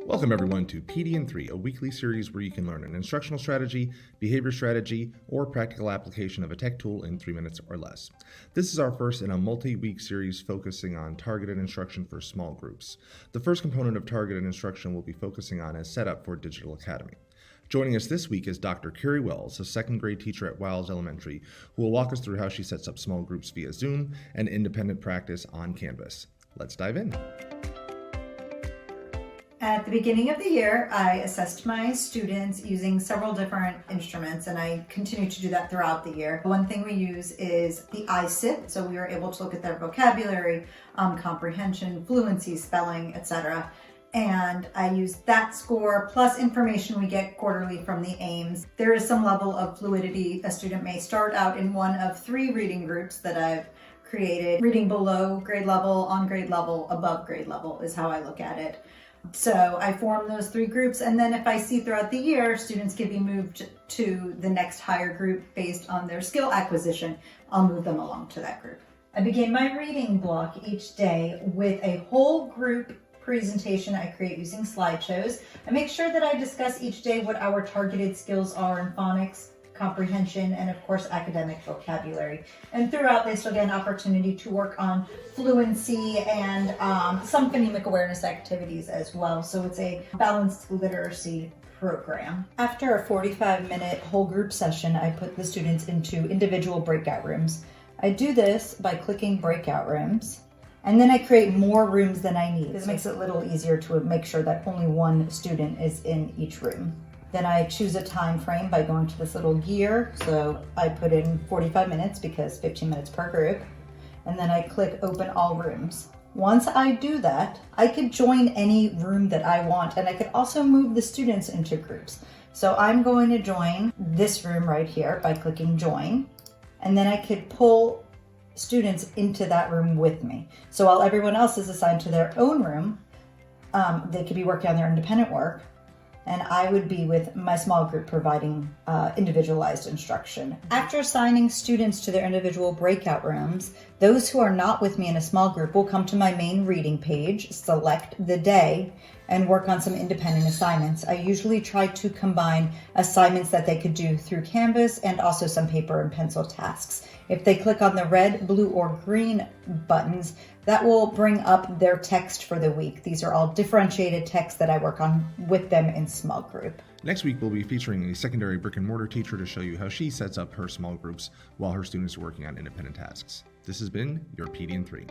Welcome everyone to PD in 3, a weekly series where you can learn an instructional strategy, behavior strategy, or practical application of a tech tool in 3 minutes or less. This is our first in a multi-week series focusing on targeted instruction for small groups. The first component of targeted instruction we'll be focusing on is setup for Digital Academy. Joining us this week is Dr. Carrie Wells, a second grade teacher at Wiles Elementary, who will walk us through how she sets up small groups via Zoom and independent practice on Canvas. Let's dive in. At the beginning of the year, I assessed my students using several different instruments, and I continue to do that throughout the year. One thing we use is the ISIT, so we were able to look at their vocabulary, comprehension, fluency, spelling, etc. And I use that score plus information we get quarterly from the AIMS. There is some level of fluidity. A student may start out in one of 3 reading groups that I've created. Reading below grade level, on grade level, above grade level is how I look at it. So I form those 3 groups, and then if I see throughout the year students can be moved to the next higher group based on their skill acquisition, I'll move them along to that group. I begin my reading block each day with a whole group presentation I create using slideshows. I make sure that I discuss each day what our targeted skills are in phonics, comprehension, and of course academic vocabulary. And throughout they still get an opportunity to work on fluency and some phonemic awareness activities as well. So it's a balanced literacy program. After a 45-minute whole group session, I put the students into individual breakout rooms. I do this by clicking breakout rooms, and then I create more rooms than I need. This makes it a little easier to make sure that only one student is in each room. Then I choose a time frame by going to this little gear. So I put in 45 minutes because 15 minutes per group. And then I click open all rooms. Once I do that, I could join any room that I want, and I could also move the students into groups. So I'm going to join this room right here by clicking join. And then I could pull students into that room with me. So while everyone else is assigned to their own room, they could be working on their independent work, and I would be with my small group providing individualized instruction. After assigning students to their individual breakout rooms, those who are not with me in a small group will come to my main reading page, select the day, and work on some independent assignments. I usually try to combine assignments that they could do through Canvas and also some paper and pencil tasks. If they click on the red, blue, or green buttons, that will bring up their text for the week. These are all differentiated texts that I work on with them in small group. Next week, we'll be featuring a secondary brick and mortar teacher to show you how she sets up her small groups while her students are working on independent tasks. This has been your PD in 3.